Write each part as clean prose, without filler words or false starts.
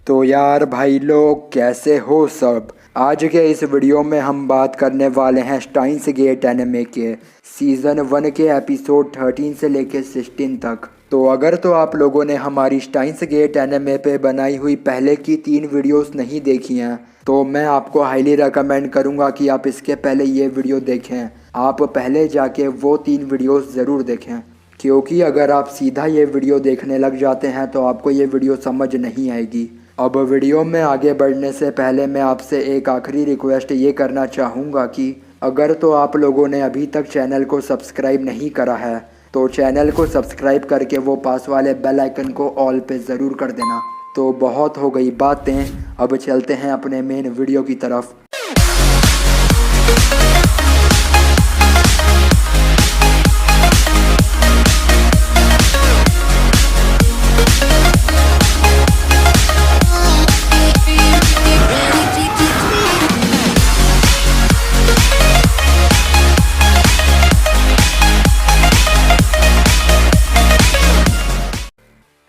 तो यार भाई लोग कैसे हो सब। आज के इस वीडियो में हम बात करने वाले हैं स्टाइन्स गेट एनिमे के सीज़न 1 के एपिसोड 13 से लेकर 16 तक। तो अगर तो आप लोगों ने हमारी स्टाइन्स गेट एनिमे पे बनाई हुई पहले की 3 वीडियोस नहीं देखी हैं तो मैं आपको हाईली रेकमेंड करूंगा कि आप इसके पहले ये वीडियो देखें। आप पहले जाके वो 3 वीडियोस ज़रूर देखें, क्योंकि अगर आप सीधा ये वीडियो देखने लग जाते हैं तो आपको ये वीडियो समझ नहीं आएगी। अब वीडियो में आगे बढ़ने से पहले मैं आपसे एक आखिरी रिक्वेस्ट ये करना चाहूँगा कि अगर तो आप लोगों ने अभी तक चैनल को सब्सक्राइब नहीं करा है तो चैनल को सब्सक्राइब करके वो पास वाले बेल आइकन को ऑल पे ज़रूर कर देना। तो बहुत हो गई बातें, अब चलते हैं अपने मेन वीडियो की तरफ।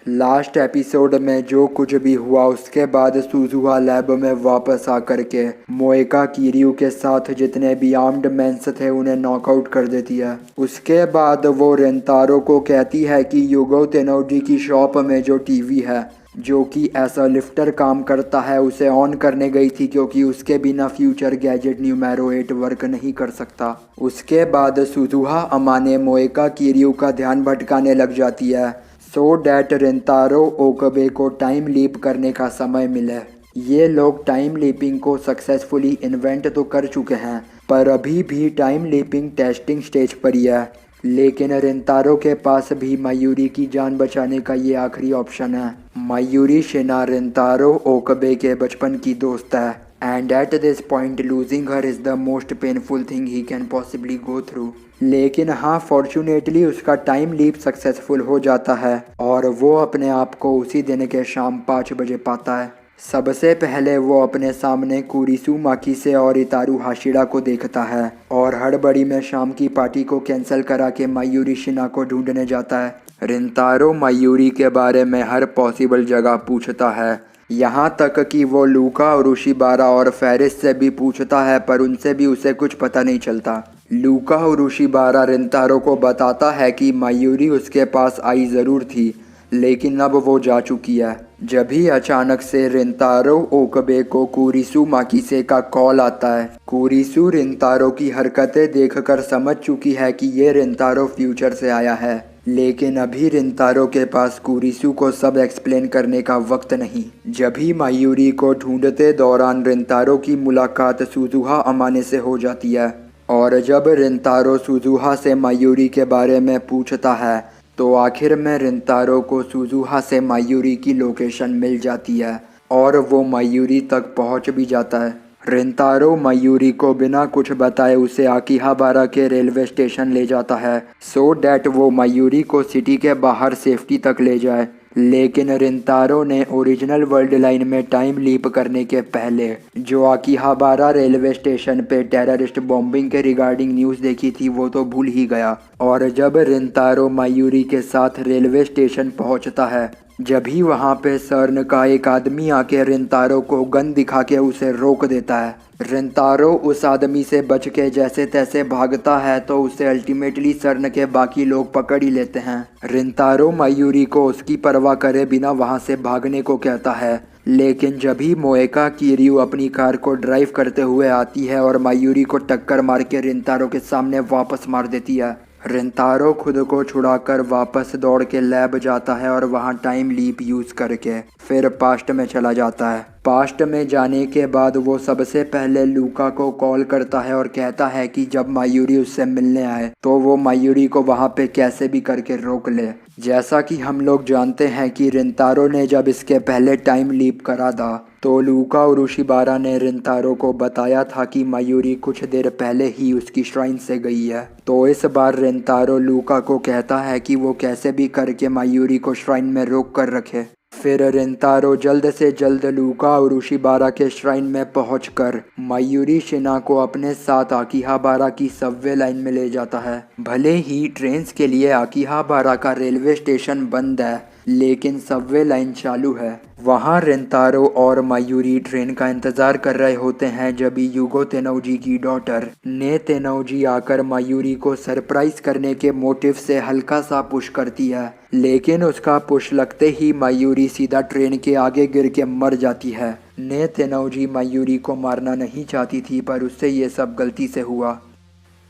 लास्ट एपिसोड में जो कुछ भी हुआ उसके बाद सुजुहा लैब में वापस आकर के मोएका किरियू के साथ जितने भी आर्म्ड मेंस थे उन्हें नॉकआउट कर देती है। उसके बाद वो रेंतारो को कहती है कि युगो तेनोजी की शॉप में जो टीवी है जो कि ऐसा लिफ्टर काम करता है उसे ऑन करने गई थी, क्योंकि उसके बिना फ्यूचर गैजेट न्यूमेरो 8 वर्क नहीं कर सकता। उसके बाद सुजुहा अमाने मोएका किरियू का ध्यान भटकाने लग जाती है सो डैट रेंतारो ओकबे को टाइम लीप करने का समय मिले। ये लोग टाइम लीपिंग को सक्सेसफुली इन्वेंट तो कर चुके हैं पर अभी भी टाइम लीपिंग टेस्टिंग स्टेज पर ही है, लेकिन रेंतारो के पास भी मायूरी की जान बचाने का ये आखिरी ऑप्शन है। मायूरी शिना रेंतारो ओकबे के बचपन की दोस्त है and at this point losing her is the most painful thing he can possibly go through. लेकिन हाँ, फॉर्चुनेटली उसका टाइम लीप सक्सेसफुल हो जाता है और वो अपने आप को उसी दिन के शाम 5 बजे पाता है। सबसे पहले वो अपने सामने कुरिसु माकिसे और इतारू हाशिरा को देखता है और हड़बड़ी में शाम की पार्टी को कैंसिल करा के मायूरी शिना को ढूंढने जाता है। रिंतारो मायूरी के बारे में हर पॉसिबल जगह पूछता है, यहाँ तक कि वो लूका और उशिबारा और फेरिस से भी पूछता है पर उनसे भी उसे कुछ पता नहीं चलता। लूका और उशिबारा रिंतारो को बताता है कि मायूरी उसके पास आई ज़रूर थी लेकिन अब वो जा चुकी है। जब ही अचानक से रिंतारो ओकबे को कुरिसु माकिसे का कॉल आता है। कुरिसु रिंतारो की हरकतें देखकर समझ चुकी है कि ये रिंतारो फ्यूचर से आया है, लेकिन अभी रिंतारो के पास कुरिसु को सब एक्सप्लेन करने का वक्त नहीं। जब ही मायूरी को ढूंढते दौरान रिंतारो की मुलाकात सुजुहा अमाने से हो जाती है और जब रिंतारो सुजुहा से मायूरी के बारे में पूछता है तो आखिर में रिंतारो को सुजुहा से मायूरी की लोकेशन मिल जाती है और वो मायूरी तक पहुंच भी जाता है। रिंतारो मायूरी को बिना कुछ बताए उसे आकिहाबारा के रेलवे स्टेशन ले जाता है सो डैट वो मायूरी को सिटी के बाहर सेफ्टी तक ले जाए। लेकिन रिंतारो ने ओरिजिनल वर्ल्ड लाइन में टाइम लीप करने के पहले जो आकिहाबारा रेलवे स्टेशन पे टेररिस्ट बॉम्बिंग के रिगार्डिंग न्यूज़ देखी थी वो तो भूल ही गया। और जब रिंतारो मायूरी के साथ रेलवे स्टेशन पहुंचता है, जब ही वहाँ पे सर्न का एक आदमी आके रिंतारो को गन दिखा के उसे रोक देता है। रिंतारो उस आदमी से बच के जैसे तैसे भागता है तो उसे अल्टीमेटली सर्न के बाकी लोग पकड़ ही लेते हैं। रिंतारो मायूरी को उसकी परवाह करे बिना वहाँ से भागने को कहता है, लेकिन जब ही मोएका किरियू अपनी कार को ड्राइव करते हुए आती है और मायूरी को टक्कर मार के रिंतारो के सामने वापस मार देती है। रिंतारो खुद को छुड़ाकर वापस दौड़ के लैब जाता है और वहाँ टाइम लीप यूज़ करके फिर पास्ट में चला जाता है। पास्ट में जाने के बाद वो सबसे पहले लूका को कॉल करता है और कहता है कि जब मायूरी उससे मिलने आए तो वो मायूरी को वहाँ पे कैसे भी करके रोक ले। जैसा कि हम लोग जानते हैं कि रिंतारो ने जब इसके पहले टाइम लीप करा था तो लूका और उशिबारा ने रिंतारो को बताया था कि मायूरी कुछ देर पहले ही उसकी श्राइन से गई है। तो इस बार रिंतारो लूका को कहता है कि वो कैसे भी करके मायूरी को श्राइन में रोक कर रखे। फिर रिंतारो जल्द से जल्द लूका और उशिबारा के श्राइन में पहुंचकर मायूरी शिना को अपने साथ आकिहाबारा की सबवे लाइन में ले जाता है। भले ही ट्रेन्स के लिए आकिहाबारा का रेलवे स्टेशन बंद है लेकिन सबवे लाइन चालू है। वहाँ रिंतारो और मायूरी ट्रेन का इंतजार कर रहे होते हैं जब यूगो तेनोजी की डॉटर ने तेनोजी आकर मायूरी को सरप्राइज करने के मोटिव से हल्का सा पुश करती है, लेकिन उसका पुश लगते ही मायूरी सीधा ट्रेन के आगे गिर के मर जाती है। ने तेनोजी मायूरी को मारना नहीं चाहती थी पर उससे ये सब गलती से हुआ।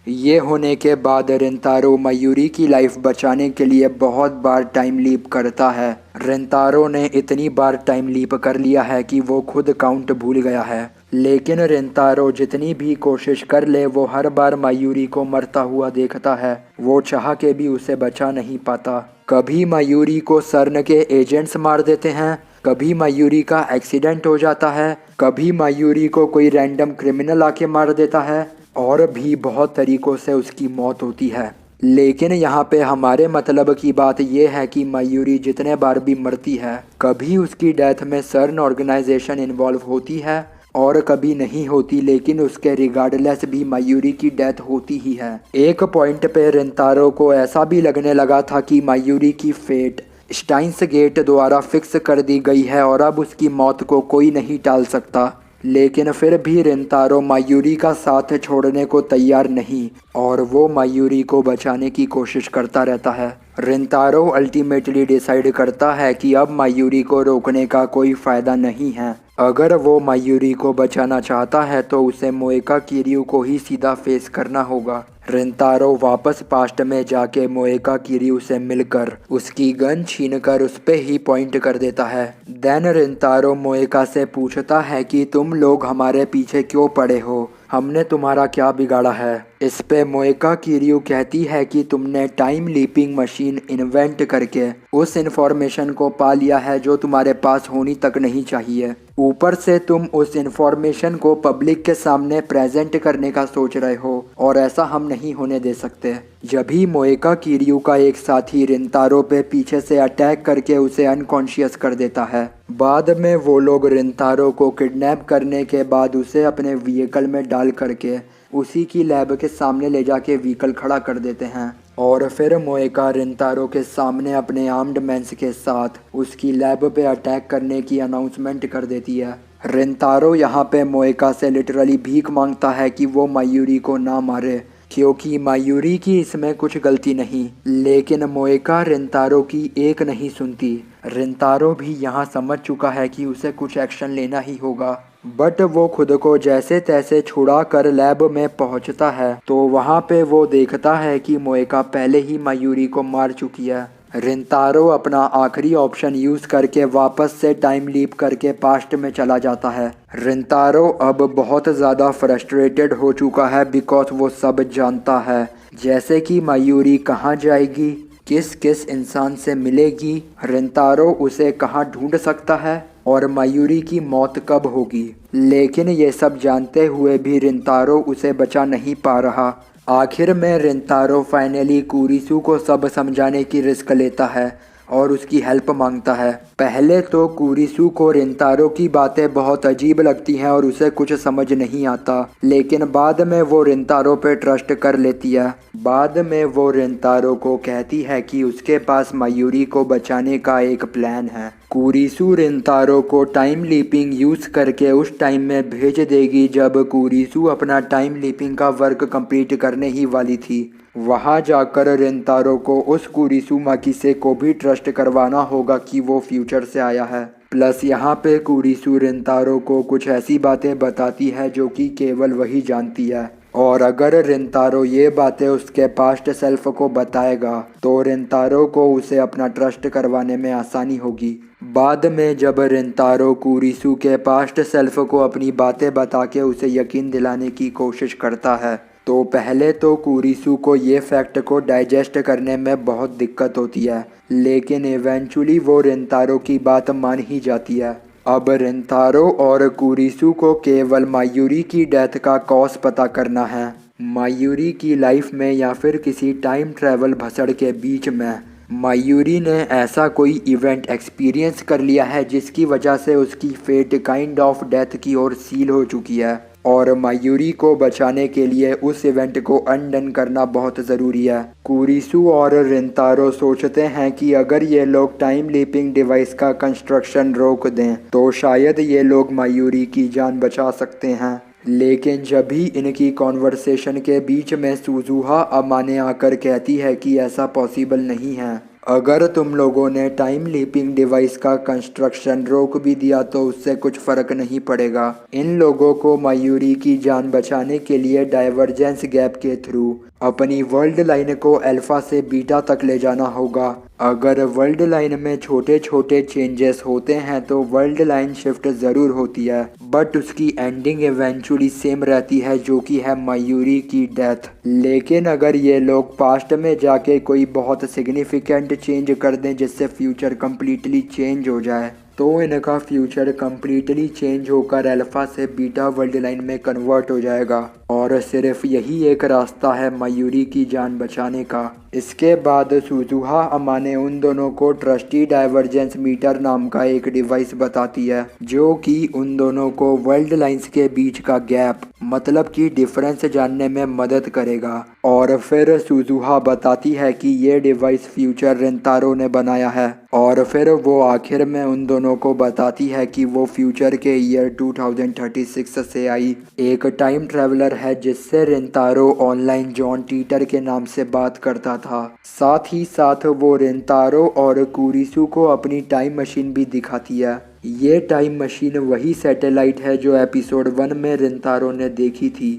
ये होने के बाद रिंतारो मायूरी की लाइफ बचाने के लिए बहुत बार टाइम लीप करता है। रिंतारो ने इतनी बार टाइम लीप कर लिया है कि वो खुद काउंट भूल गया है, लेकिन रिंतारो जितनी भी कोशिश कर ले वो हर बार मायूरी को मरता हुआ देखता है। वो चाह के भी उसे बचा नहीं पाता। कभी मायूरी को सर्न के एजेंट्स मार देते हैं, कभी मायूरी का एक्सीडेंट हो जाता है, कभी मायूरी को कोई रैंडम क्रिमिनल आके मार देता है, और भी बहुत तरीक़ों से उसकी मौत होती है। लेकिन यहाँ पे हमारे मतलब की बात यह है कि मायूरी जितने बार भी मरती है, कभी उसकी डेथ में सर्न ऑर्गेनाइजेशन इन्वॉल्व होती है और कभी नहीं होती, लेकिन उसके रिगार्डलेस भी मायूरी की डेथ होती ही है। एक पॉइंट पे रिंतारो को ऐसा भी लगने लगा था कि मायूरी की फेट स्टाइन्स गेट द्वारा फिक्स कर दी गई है और अब उसकी मौत को कोई नहीं टाल सकता, लेकिन फिर भी रिंतारो मायूरी का साथ छोड़ने को तैयार नहीं और वो मायूरी को बचाने की कोशिश करता रहता है। रिंतारो अल्टीमेटली डिसाइड करता है कि अब मायूरी को रोकने का कोई फ़ायदा नहीं है। अगर वो मायूरी को बचाना चाहता है तो उसे मोएका किरियू को ही सीधा फेस करना होगा। रिंतारो वापस पास्ट में जाके मोएका किरियू से मिलकर उसकी गन छीनकर उस पे ही पॉइंट कर देता है। देन रिंतारो मोएका से पूछता है कि तुम लोग हमारे पीछे क्यों पड़े हो, हमने तुम्हारा क्या बिगाड़ा है। इस पे मोएका किरियू कहती है कि तुमने टाइम लीपिंग मशीन इन्वेंट करके उस इन्फॉर्मेशन को पा लिया है जो तुम्हारे पास होनी तक नहीं चाहिए। ऊपर से तुम उस इन्फॉर्मेशन को पब्लिक के सामने प्रेजेंट करने का सोच रहे हो और ऐसा हम नहीं होने दे सकते। जब ही मोएका किरियू का एक साथी रिंतारो पे पीछे से अटैक करके उसे अनकॉन्शियस कर देता है। बाद में वो लोग रिंतारो को किडनैप करने के बाद उसे अपने व्हीकल में डाल करके उसी की लैब के सामने ले जाके व्हीकल खड़ा कर देते हैं और फिर मोएका रिंतारो के सामने अपने आर्म्ड मैन्स के साथ उसकी लैब पे अटैक करने की अनाउंसमेंट कर देती है। रिंतारो यहाँ पे मोएका से लिटरली भीख मांगता है कि वो मायूरी को ना मारे, क्योंकि मायूरी की इसमें कुछ गलती नहीं, लेकिन मोएका रिंतारो की एक नहीं सुनती। रिंतारो भी यहाँ समझ चुका है कि उसे कुछ एक्शन लेना ही होगा, बट वो खुद को जैसे तैसे छुड़ा कर लैब में पहुँचता है तो वहाँ पे वो देखता है कि मोएका पहले ही मायूरी को मार चुकी है। रिंतारो अपना आखिरी ऑप्शन यूज़ करके वापस से टाइम लीप करके पास्ट में चला जाता है। रिंतारो अब बहुत ज़्यादा फ्रस्ट्रेटेड हो चुका है बिकॉज वो सब जानता है, जैसे कि मायूरी कहाँ जाएगी, किस किस इंसान से मिलेगी, रिंतारो उसे कहाँ ढूंढ सकता है और मायूरी की मौत कब होगी। लेकिन ये सब जानते हुए भी रिंतारो उसे बचा नहीं पा रहा। आखिर में रिंतारो फाइनली कुरिसू को सब समझाने की रिस्क लेता है और उसकी हेल्प मांगता है। पहले तो कुरिसू को रिंतारो की बातें बहुत अजीब लगती हैं और उसे कुछ समझ नहीं आता, लेकिन बाद में वो रिंतारो पे ट्रस्ट कर लेती है। बाद में वो रिंतारो को कहती है कि उसके पास मायूरी को बचाने का एक प्लान है। कुरिसू रिंतारो को टाइम लीपिंग यूज़ करके उस टाइम में भेज देगी जब कुरिसू अपना टाइम लीपिंग का वर्क कंप्लीट करने ही वाली थी। वहाँ जाकर रिंतारो को उस कुरिसू माकिसे को भी ट्रस्ट करवाना होगा कि वो फ्यूचर से आया है। प्लस यहाँ पे कुरिसू रिंतारो को कुछ ऐसी बातें बताती है जो कि केवल वही जानती है, और अगर रिंतारो ये बातें उसके पास्ट सेल्फ को बताएगा तो रिंतारो को उसे अपना ट्रस्ट करवाने में आसानी होगी। बाद में जब रिंतारो कुरिसू के पास्ट सेल्फ को अपनी बातें बता के उसे यकीन दिलाने की कोशिश करता है तो पहले तो कुरिसू को ये फैक्ट को डाइजेस्ट करने में बहुत दिक्कत होती है, लेकिन इवेंचुअली वो रिंतारो की बात मान ही जाती है। अब रिंतारो और कुरिसू को केवल मायूरी की डेथ का कॉज पता करना है। मायूरी की लाइफ में या फिर किसी टाइम ट्रैवल भसड़ के बीच में मायूरी ने ऐसा कोई इवेंट एक्सपीरियंस कर लिया है जिसकी वजह से उसकी फेट काइंड ऑफ डेथ की ओर सील हो चुकी है, और मायूरी को बचाने के लिए उस इवेंट को अनडन करना बहुत ज़रूरी है। कुरिसु और रिंतारो सोचते हैं कि अगर ये लोग टाइम लीपिंग डिवाइस का कंस्ट्रक्शन रोक दें तो शायद ये लोग मायूरी की जान बचा सकते हैं। लेकिन जब भी इनकी कॉन्वर्सेशन के बीच में सुजुहा अमाने आकर कहती है कि ऐसा पॉसिबल नहीं है। अगर तुम लोगों ने टाइम लीपिंग डिवाइस का कंस्ट्रक्शन रोक भी दिया तो उससे कुछ फ़र्क नहीं पड़ेगा। इन लोगों को मायूरी की जान बचाने के लिए डाइवर्जेंस गैप के थ्रू अपनी वर्ल्ड लाइन को अल्फा से बीटा तक ले जाना होगा। अगर वर्ल्ड लाइन में छोटे छोटे चेंजेस होते हैं तो वर्ल्ड लाइन शिफ्ट ज़रूर होती है, बट उसकी एंडिंग इवेंचुअली सेम रहती है, जो कि है मायूरी की डेथ। लेकिन अगर ये लोग पास्ट में जाके कोई बहुत सिग्निफिकेंट चेंज कर दें जिससे फ्यूचर कम्प्लीटली चेंज हो जाए तो इनका फ्यूचर कम्प्लीटली चेंज होकर अल्फा से बीटा वर्ल्ड लाइन में कन्वर्ट हो जाएगा, और सिर्फ यही एक रास्ता है मायूरी की जान बचाने का। इसके बाद सुजुहा अमाने उन दोनों को ट्रस्टी डाइवर्जेंस मीटर नाम का एक डिवाइस बताती है जो कि उन दोनों को वर्ल्ड लाइंस के बीच का गैप मतलब कि डिफरेंस जानने में मदद करेगा। और फिर सुजुहा बताती है कि ये डिवाइस फ्यूचर रिंतारो ने बनाया है, और फिर वो आखिर में उन दोनों को बताती है कि वो फ्यूचर के ईयर 2036 से आई एक टाइम ट्रैवलर है जिससे रिंतारो ऑनलाइन जॉन टीटर के नाम से बात करता था। साथ ही साथ वो रिंतारो और कुरिसु को अपनी टाइम मशीन भी दिखाती है। ये टाइम मशीन वही सैटेलाइट है जो एपिसोड 1 में रिंतारो ने देखी थी।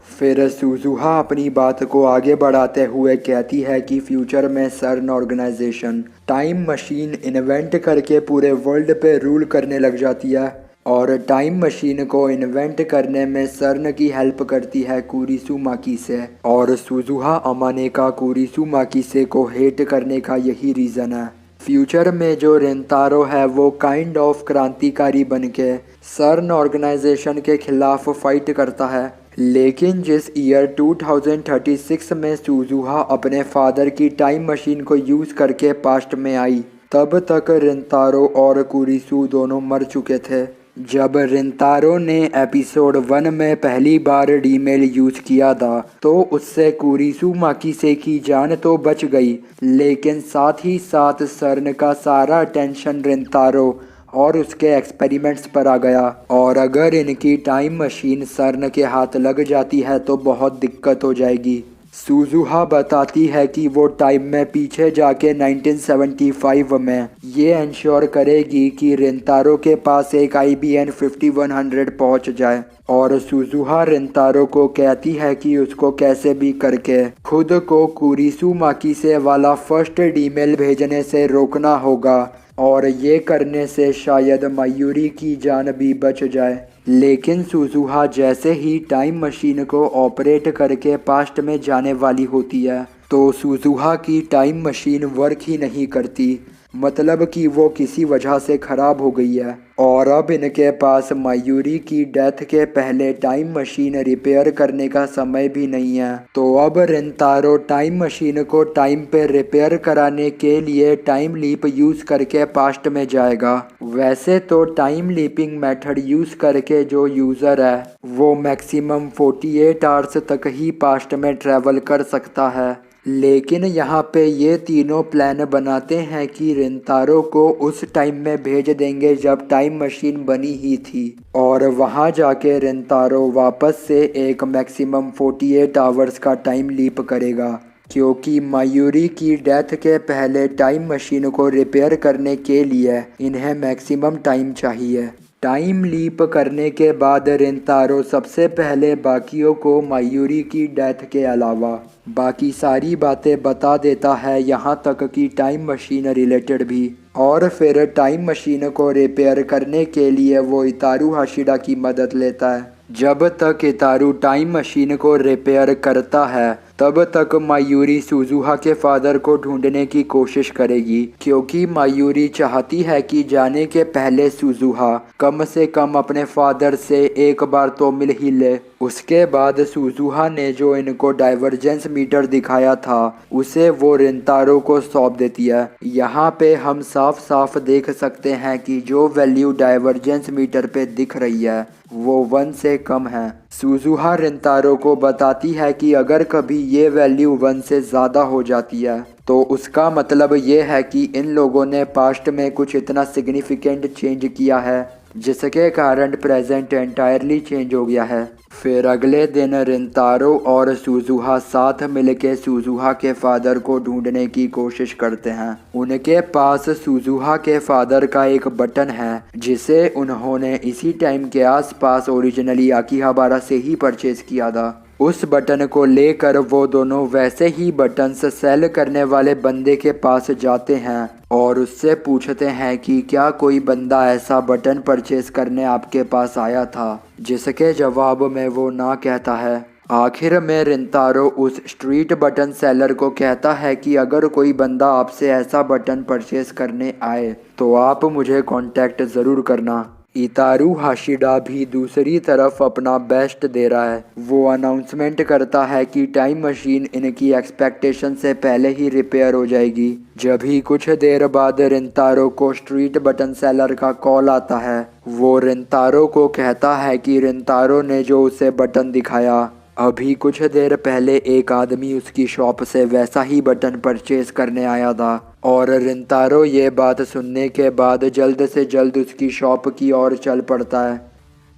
फिर सुजुहा अपनी बात को आगे बढ़ाते हुए कहती है कि फ्यूचर में सर्न ऑर्गेनाइजेशन टाइम मशीन इन्वेंट करके पूरे वर्ल्ड पे रूल करने लग जाती है, और टाइम मशीन को इन्वेंट करने में सर्न की हेल्प करती है कुरिसु माकिसे। और सुजुहा अमाने का कुरिसु माकिसे को हेट करने का यही रीज़न है। फ्यूचर में जो रिंतारो है वो काइंड ऑफ क्रांतिकारी बनके सर्न ऑर्गेनाइजेशन के खिलाफ फाइट करता है। लेकिन जिस ईयर 2036 में सुजुहा अपने फादर की टाइम मशीन को यूज़ करके पास्ट में आई, तब तक रिंतारो और कुरिसु दोनों मर चुके थे। जब रिंतारो ने एपिसोड 1 में पहली बार डीमेल यूज किया था तो उससे कुरिसु माकिसे की जान तो बच गई, लेकिन साथ ही साथ सर्न का सारा अटेंशन रिंतारो और उसके एक्सपेरिमेंट्स पर आ गया। और अगर इनकी टाइम मशीन सर्न के हाथ लग जाती है तो बहुत दिक्कत हो जाएगी। सुजुहा बताती है कि वो टाइम में पीछे जाके 1975 में ये इंश्योर करेगी कि रिंतारो के पास एक IBM 5100 पहुंच जाए। और सुजुहा रिंतारो को कहती है कि उसको कैसे भी करके खुद को कुरिसु माकिसे वाला फर्स्ट डीमेल भेजने से रोकना होगा, और ये करने से शायद मायूरी की जान भी बच जाए। लेकिन सुजुहा जैसे ही टाइम मशीन को ऑपरेट करके पास्ट में जाने वाली होती है तो सुजुहा की टाइम मशीन वर्क ही नहीं करती, मतलब कि वो किसी वजह से ख़राब हो गई है। और अब इनके पास मायूरी की डेथ के पहले टाइम मशीन रिपेयर करने का समय भी नहीं है। तो अब रिंतारो टाइम मशीन को टाइम पे रिपेयर कराने के लिए टाइम लीप यूज़ करके पास्ट में जाएगा। वैसे तो टाइम लीपिंग मेथड यूज़ करके जो यूज़र है वो मैक्सिमम 48 आवर्स तक ही पास्ट में ट्रैवल कर सकता है, लेकिन यहाँ पे ये तीनों प्लान बनाते हैं कि रिंतारो को उस टाइम में भेज देंगे जब टाइम मशीन बनी ही थी, और वहाँ जाके रिंतारो वापस से एक मैक्सिमम 48 आवर्स का टाइम लीप करेगा, क्योंकि मायूरी की डेथ के पहले टाइम मशीन को रिपेयर करने के लिए इन्हें मैक्सिमम टाइम चाहिए। टाइम लीप करने के बाद रिंतारो सबसे पहले बाकियों को मायूरी की डेथ के अलावा बाकी सारी बातें बता देता है, यहाँ तक कि टाइम मशीन रिलेटेड भी। और फिर टाइम मशीन को रिपेयर करने के लिए वो इतारू हाशिडा की मदद लेता है। जब तक इतारू टाइम मशीन को रिपेयर करता है तब तक मायूरी सुजुहा के फादर को ढूंढने की कोशिश करेगी, क्योंकि मायूरी चाहती है कि जाने के पहले सुजुहा कम से कम अपने फादर से एक बार तो मिल ही ले। उसके बाद सुजुहा ने जो इनको डाइवर्जेंस मीटर दिखाया था उसे वो रिंतारो को सौंप देती है। यहाँ पे हम साफ साफ देख सकते हैं कि जो वैल्यू डाइवर्जेंस मीटर पे दिख रही है वो 1 से कम है। सुजुहा रिंतारो को बताती है कि अगर कभी ये वैल्यू 1 से ज़्यादा हो जाती है तो उसका मतलब ये है कि इन लोगों ने पास्ट में कुछ इतना सिग्निफिकेंट चेंज किया है जिसके कारण प्रेजेंट एंटायरली चेंज हो गया है। फिर अगले दिन रिंतारो और सुजुहा साथ मिलके सुजुहा के फादर को ढूंढने की कोशिश करते हैं। उनके पास सुजुहा के फादर का एक बटन है जिसे उन्होंने इसी टाइम के आसपास ओरिजिनली आकिहाबारा से ही परचेज किया था। उस बटन को लेकर वो दोनों वैसे ही बटन्स सेल करने वाले बंदे के पास जाते हैं और उससे पूछते हैं कि क्या कोई बंदा ऐसा बटन परचेज करने आपके पास आया था, जिसके जवाब में वो ना कहता है। आखिर में रिंतारो उस स्ट्रीट बटन सेलर को कहता है कि अगर कोई बंदा आपसे ऐसा बटन परचेज करने आए तो आप मुझे कांटेक्ट ज़रूर करना। इतारू हाशिडा भी दूसरी तरफ अपना बेस्ट दे रहा है। वो अनाउंसमेंट करता है कि टाइम मशीन इनकी एक्सपेक्टेशन से पहले ही रिपेयर हो जाएगी। जब ही कुछ देर बाद रिंतारो को स्ट्रीट बटन सेलर का कॉल आता है। वो रिंतारो को कहता है कि रिंतारो ने जो उसे बटन दिखाया अभी कुछ देर पहले एक आदमी उसकी शॉप से वैसा ही बटन परचेज करने आया था और रिंतारो ये बात सुनने के बाद जल्द से जल्द उसकी शॉप की ओर चल पड़ता है।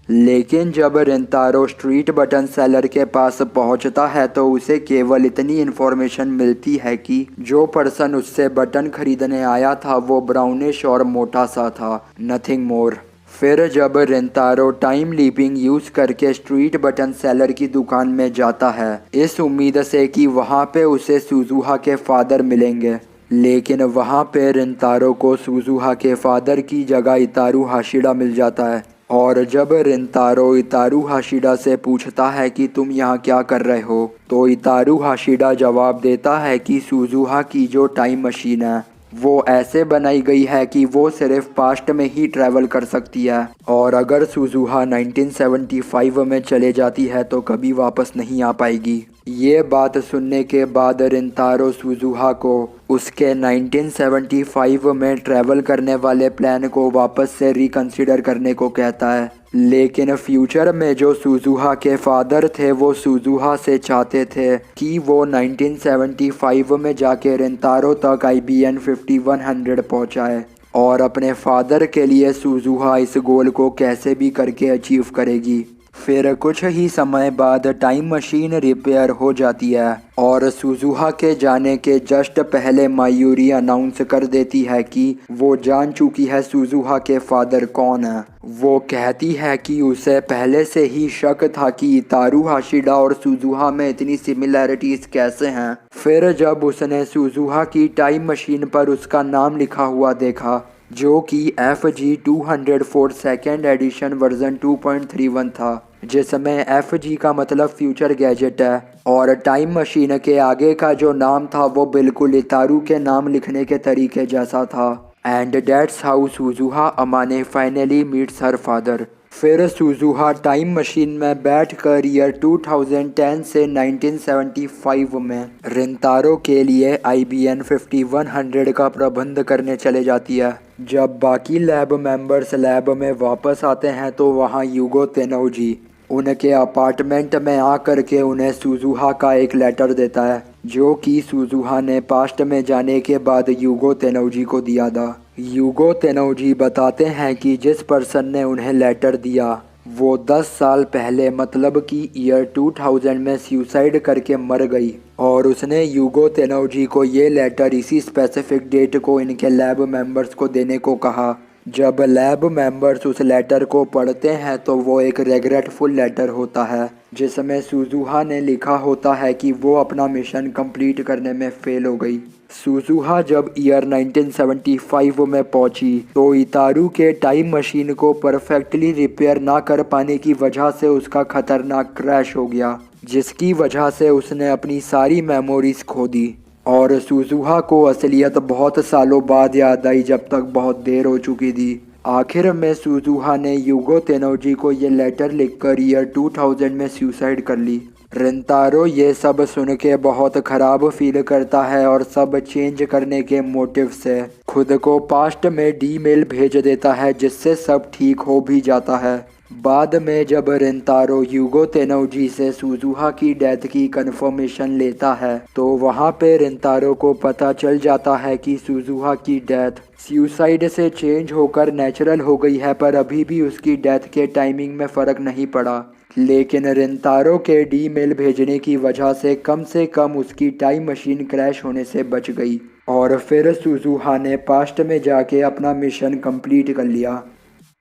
लेकिन जब रिंतारो स्ट्रीट बटन सेलर के पास पहुंचता है तो उसे केवल इतनी इन्फॉर्मेशन मिलती है कि जो पर्सन उससे बटन खरीदने आया था वो ब्राउनिश और मोटा सा था, नथिंग मोर। फिर जब रिंतारो टाइम लीपिंग यूज़ करके स्ट्रीट बटन सेलर की दुकान में जाता है इस उम्मीद से कि वहाँ पे उसे सुजुहा के फादर मिलेंगे, लेकिन वहाँ पे रिंतारो को सुजुहा के फादर की जगह इतारू हाशिडा मिल जाता है। और जब रिंतारो इतारू हाशिडा से पूछता है कि तुम यहाँ क्या कर रहे हो तो इतारू हाशिडा जवाब देता है कि सुजुहा की जो टाइम मशीन है वो ऐसे बनाई गई है कि वो सिर्फ पास्ट में ही ट्रैवल कर सकती है और अगर सुजुहा 1975 में चले जाती है तो कभी वापस नहीं आ पाएगी। ये बात सुनने के बाद रिंतारो सुजुहा को उसके 1975 में ट्रैवल करने वाले प्लान को वापस से रिकंसिडर करने को कहता है। लेकिन फ्यूचर में जो सुजुहा के फादर थे वो सुजुहा से चाहते थे कि वो 1975 में जाके रिंतारो तक IBN 5100 पहुंचाए और अपने फादर के लिए सुजुहा इस गोल को कैसे भी करके अचीव करेगी। फिर कुछ ही समय बाद टाइम मशीन रिपेयर हो जाती है और सुजुहा के जाने के जस्ट पहले मायूरी अनाउंस कर देती है कि वो जान चुकी है सुजुहा के फादर कौन है। वो कहती है कि उसे पहले से ही शक था कि इतारू हाशिडा और सुजुहा में इतनी सिमिलैरिटीज कैसे हैं। फिर जब उसने सुजुहा की टाइम मशीन पर उसका नाम लिखा हुआ देखा जो कि FG 204 सेकेंड एडिशन वर्जन 2.31 था, जिसमें FG का मतलब फ्यूचर गैजेट है और टाइम मशीन के आगे का जो नाम था वो बिल्कुल इतारू के नाम लिखने के तरीके जैसा था। And that's how Suzuha Amane finally meets her father. फिर सुजुहा टाइम मशीन में बैठकर ईयर 2010 से 1975 में रिंतारो के लिए IBN 5100 का प्रबंध करने चले जाती है। जब बाकी लैब मेंबर्स लैब में वापस आते हैं तो वहाँ यूगो तेनोजी उनके अपार्टमेंट में आकर के उन्हें सुजुहा का एक लेटर देता है जो कि सुजुहा ने पास्ट में जाने के बाद यूगो तेनोजी को दिया था। यूगो तेनोजी बताते हैं कि जिस पर्सन ने उन्हें लेटर दिया वो 10 साल पहले मतलब कि ईयर 2000 में सुसाइड करके मर गई और उसने यूगो तेनोजी को ये लेटर इसी स्पेसिफिक डेट को इनके लैब मेंबर्स को देने को कहा। जब लैब मेंबर्स उस लेटर को पढ़ते हैं तो वो एक रेग्रेटफुल लेटर होता है जिसमें सुजुहा ने लिखा होता है कि वो अपना मिशन कंप्लीट करने में फेल हो गई। सुजुहा जब ईयर 1975 में पहुंची तो इतारू के टाइम मशीन को परफेक्टली रिपेयर ना कर पाने की वजह से उसका खतरनाक क्रैश हो गया, जिसकी वजह से उसने अपनी सारी मेमोरीज खो दी और सुजुहा को असलियत बहुत सालों बाद याद आई जब तक बहुत देर हो चुकी थी। आखिर में सुजुहा ने यूगो तेनोजी को ये लेटर लिखकर ईयर 2000 में सुसाइड कर ली। रिंतारो ये सब सुन के बहुत खराब फील करता है और सब चेंज करने के मोटिव से खुद को पास्ट में डी-मेल भेज देता है, जिससे सब ठीक हो भी जाता है। बाद में जब रिंतारो यूगो तेनोजी से सुजुहा की डेथ की कंफर्मेशन लेता है तो वहाँ पे रिंतारो को पता चल जाता है कि सुजुहा की डेथ सुसाइड से चेंज होकर नेचुरल हो गई है, पर अभी भी उसकी डेथ के टाइमिंग में फ़र्क नहीं पड़ा। लेकिन रिंतारो के डी-मेल भेजने की वजह से कम उसकी टाइम मशीन क्रैश होने से बच गई और फिर सुजुहा ने पास्ट में जाके अपना मिशन कंप्लीट कर लिया।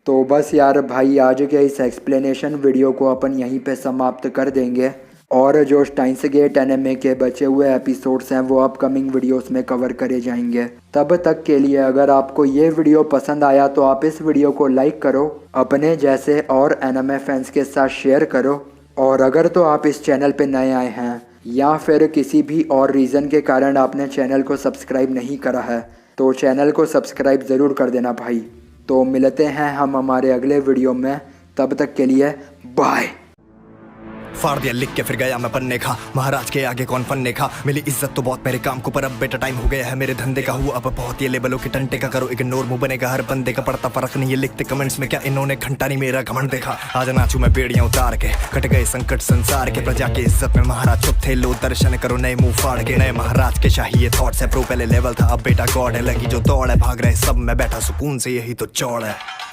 तो बस यार भाई, आज के इस एक्सप्लेनेशन वीडियो को अपन यहीं पे समाप्त कर देंगे और जो स्टाइन्स गेट एनिमे के बचे हुए एपिसोड्स हैं वो अपकमिंग वीडियोस में कवर करे जाएंगे। तब तक के लिए अगर आपको ये वीडियो पसंद आया तो आप इस वीडियो को लाइक करो, अपने जैसे और एनिमे फैंस के साथ शेयर करो, और अगर तो आप इस चैनल पे नए आए हैं या फिर किसी भी और रीज़न के कारण आपने चैनल को सब्सक्राइब नहीं करा है तो चैनल को सब्सक्राइब ज़रूर कर देना भाई। तो मिलते हैं हम हमारे अगले वीडियो में, तब तक के लिए बाय। फाड़ दिया लिख के फिर गया मैं पन्ने का, महाराज के आगे कौन पन्ने का। मिली इज्जत तो बहुत मेरे काम को, पर अब बेटा टाइम हो गया है मेरे धंधे का। हुआ अब बहुत ये लेबलों के टंटे का, करो इग्नोर मुंह बनेगा हर बंदे का। पड़ता फर्क नहीं ये लिखते कमेंट्स में, क्या इन्होंने घंटा नहीं मेरा घमंड देखा। आज नाचू मैं बेड़ियां उतार के, कट गए संकट संसार के। प्रजा की इज्जत में महाराज चुप थे, लो दर्शन करो नए मुंह फाड़ के। नए महाराज के शाही ये थॉट्स है, प्रो पहले लेवल था अब बेटा गॉड है। लगी जो दौड़ है भाग रहे सब, मैं बैठा सुकून से यही तो चौड़ है।